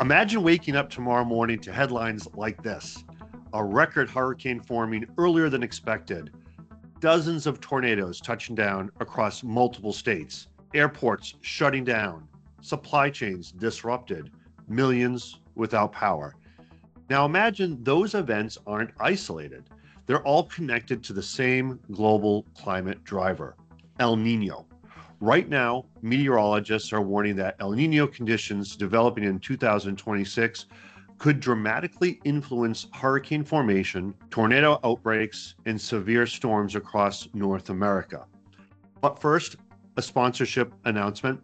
Imagine waking up tomorrow morning to headlines like this: a record hurricane forming earlier than expected, dozens of tornadoes touching down across multiple states, airports shutting down, supply chains disrupted, millions without power. Now imagine those events aren't isolated. They're all connected to the same global climate driver, El Niño. Right now, meteorologists are warning that El Niño conditions developing in 2026 could dramatically influence hurricane formation, tornado outbreaks, and severe storms across North America. But first, a sponsorship announcement.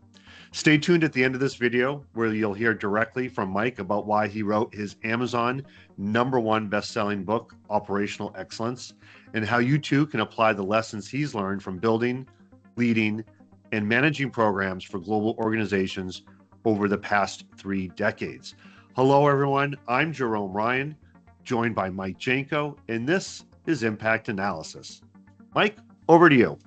Stay tuned at the end of this video where you'll hear directly from Mike about why he wrote his Amazon #1 best-selling book, Operational Excellence, and how you too can apply the lessons he's learned from building, leading, and managing programs for global organizations over the past 3 decades. Hello, everyone. I'm Jerome Ryan, joined by Mike Janko, and this is Impact Analysis. Mike, over to you.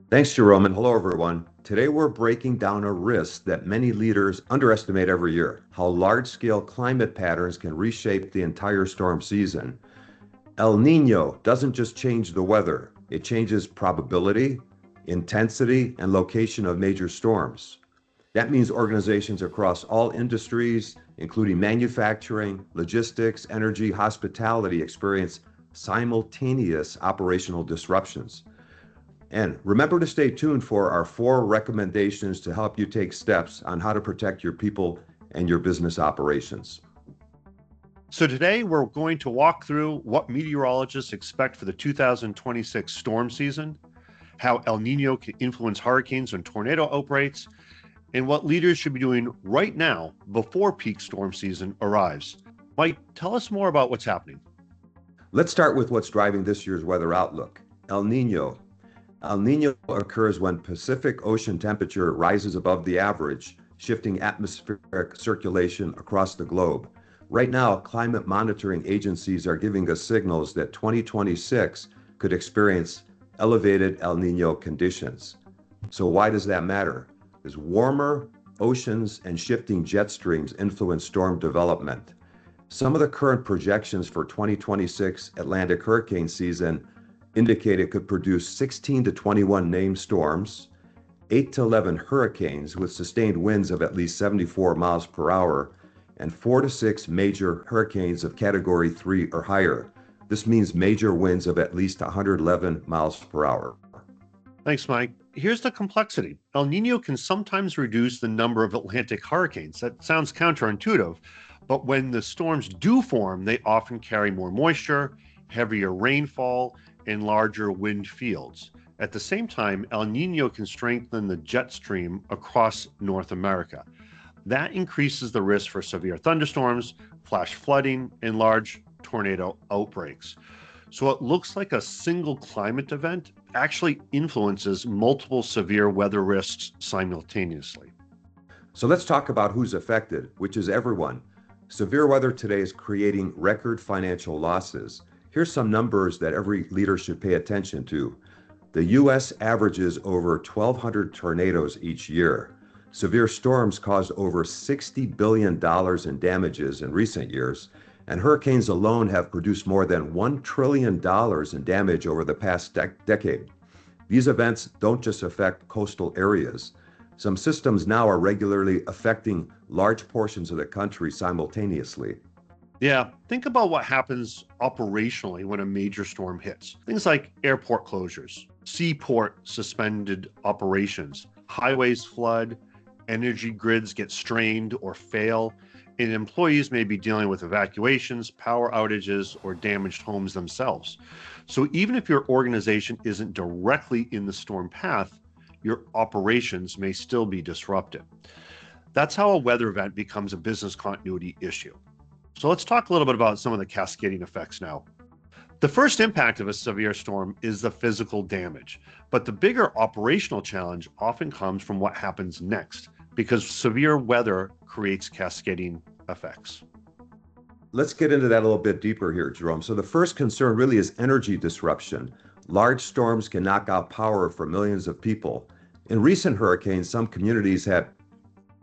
Thanks, Jerome, and hello, everyone. Today, we're breaking down a risk that many leaders underestimate every year: how large-scale climate patterns can reshape the entire storm season. El Niño doesn't just change the weather, it changes probability, intensity, and location of major storms. That means organizations across all industries, including manufacturing, logistics, energy, hospitality, experience simultaneous operational disruptions. And remember to stay tuned for our 4 recommendations to help you take steps on how to protect your people and your business operations. So today we're going to walk through what meteorologists expect for the 2026 storm season, how El Niño can influence hurricanes and tornado outbreaks, and what leaders should be doing right now before peak storm season arrives. Mike, tell us more about what's happening. Let's start with what's driving this year's weather outlook. El Niño. El Niño occurs when Pacific Ocean temperature rises above the average, shifting atmospheric circulation across the globe. Right now, climate monitoring agencies are giving us signals that 2026 could experience elevated El Niño conditions. So why does that matter? Because warmer oceans and shifting jet streams influence storm development. Some of the current projections for 2026 Atlantic hurricane season indicate it could produce 16 to 21 named storms, 8 to 11 hurricanes with sustained winds of at least 74 miles per hour, and 4 to 6 major hurricanes of Category 3 or higher. This means major winds of at least 111 miles per hour. Thanks, Mike. Here's the complexity. El Niño can sometimes reduce the number of Atlantic hurricanes. That sounds counterintuitive, but when the storms do form, they often carry more moisture, heavier rainfall, and larger wind fields. At the same time, El Niño can strengthen the jet stream across North America. That increases the risk for severe thunderstorms, flash flooding, and large tornado outbreaks. So it looks like a single climate event actually influences multiple severe weather risks simultaneously. So let's talk about who's affected, which is everyone. Severe weather today is creating record financial losses. Here's some numbers that every leader should pay attention to. The U.S. averages over 1,200 tornadoes each year. Severe storms caused over $60 billion in damages in recent years, and hurricanes alone have produced more than $1 trillion in damage over the past decade. These events don't just affect coastal areas. Some systems now are regularly affecting large portions of the country simultaneously. Yeah, think about what happens operationally when a major storm hits. Things like airport closures, seaport suspended operations, highways flood, energy grids get strained or fail, and employees may be dealing with evacuations, power outages, or damaged homes themselves. So even if your organization isn't directly in the storm path, your operations may still be disrupted. That's how a weather event becomes a business continuity issue. So let's talk a little bit about some of the cascading effects now. The first impact of a severe storm is the physical damage, but the bigger operational challenge often comes from what happens next, because severe weather creates cascading effects. Let's get into that a little bit deeper here, Jerome. So the first concern really is energy disruption. Large storms can knock out power for millions of people. In recent hurricanes, some communities had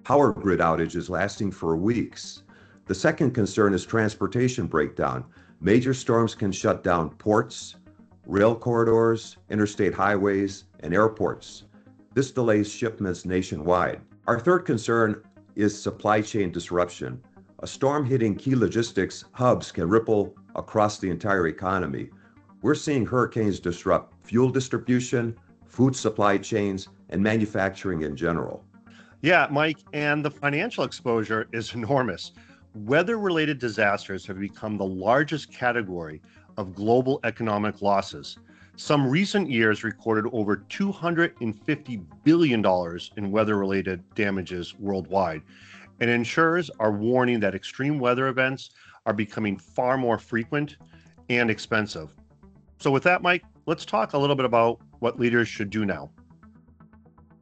power grid outages lasting for weeks. The second concern is transportation breakdown. Major storms can shut down ports, rail corridors, interstate highways, and airports. This delays shipments nationwide. Our third concern is supply chain disruption. A storm hitting key logistics hubs can ripple across the entire economy. We're seeing hurricanes disrupt fuel distribution, food supply chains, and manufacturing in general. Yeah, Mike, and the financial exposure is enormous. Weather-related disasters have become the largest category of global economic losses. Some recent years recorded over $250 billion in weather-related damages worldwide, and insurers are warning that extreme weather events are becoming far more frequent and expensive. So with that, Mike, let's talk a little bit about what leaders should do now.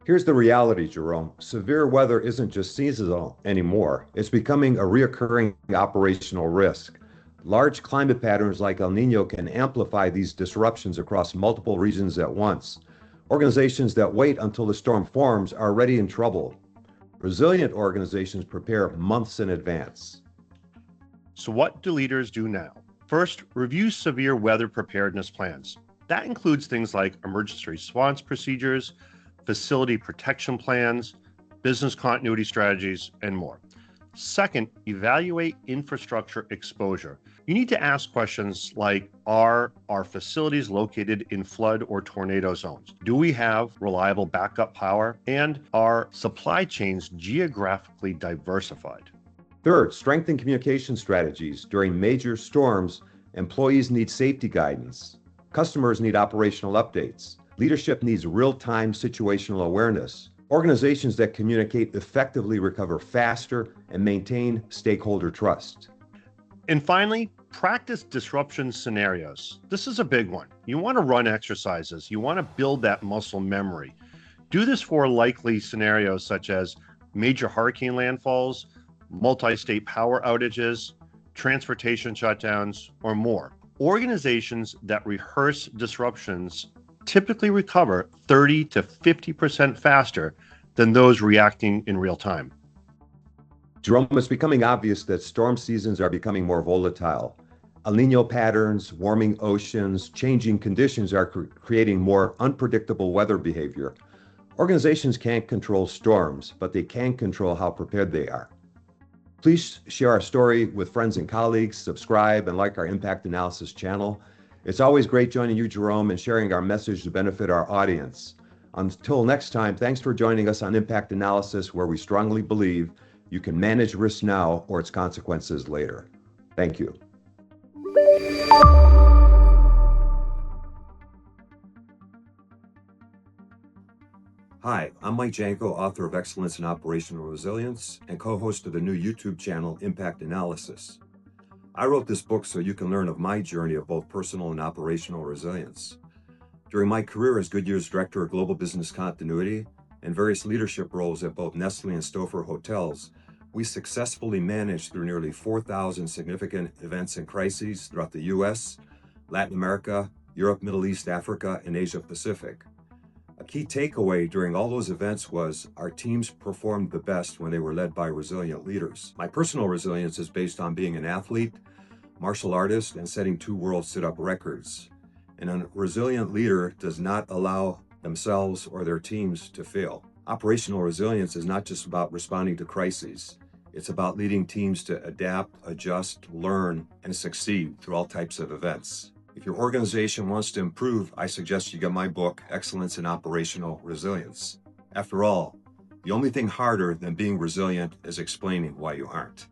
Here's the reality, Jerome. Severe weather isn't just seasonal anymore. It's becoming a reoccurring operational risk. Large climate patterns like El Niño can amplify these disruptions across multiple regions at once. Organizations that wait until the storm forms are already in trouble. Resilient organizations prepare months in advance. So what do leaders do now? First, review severe weather preparedness plans. That includes things like emergency response procedures, facility protection plans, business continuity strategies, and more. Second, evaluate infrastructure exposure. You need to ask questions like, are our facilities located in flood or tornado zones? Do we have reliable backup power? And are supply chains geographically diversified? Third, strengthen communication strategies. During major storms, employees need safety guidance. Customers need operational updates. Leadership needs real-time situational awareness. Organizations that communicate effectively recover faster and maintain stakeholder trust. And finally, practice disruption scenarios. This is a big one. You want to run exercises. You want to build that muscle memory. Do this for likely scenarios such as major hurricane landfalls, multi-state power outages, transportation shutdowns, or more. Organizations that rehearse disruptions typically recover 30 to 50% faster than those reacting in real time. Jerome, it's becoming obvious that storm seasons are becoming more volatile. El Niño patterns, warming oceans, changing conditions are creating more unpredictable weather behavior. Organizations can't control storms, but they can control how prepared they are. Please share our story with friends and colleagues, subscribe, and like our Impact Analysis channel. It's always great joining you, Jerome, and sharing our message to benefit our audience. Until next time, thanks for joining us on Impact Analysis, where we strongly believe you can manage risk now or its consequences later. Thank you. Hi, I'm Mike Janko, author of Excellence in Operational Resilience and co-host of the new YouTube channel, Impact Analysis. I wrote this book so you can learn of my journey of both personal and operational resilience. During my career as Goodyear's Director of Global Business Continuity and various leadership roles at both Nestle and Stouffer Hotels, we successfully managed through nearly 4,000 significant events and crises throughout the US, Latin America, Europe, Middle East, Africa, and Asia Pacific. A key takeaway during all those events was our teams performed the best when they were led by resilient leaders. My personal resilience is based on being an athlete, martial artist, and setting 2 world sit-up records. And a resilient leader does not allow themselves or their teams to fail. Operational resilience is not just about responding to crises. It's about leading teams to adapt, adjust, learn, and succeed through all types of events. If your organization wants to improve, I suggest you get my book, Excellence in Operational Resilience. After all, the only thing harder than being resilient is explaining why you aren't.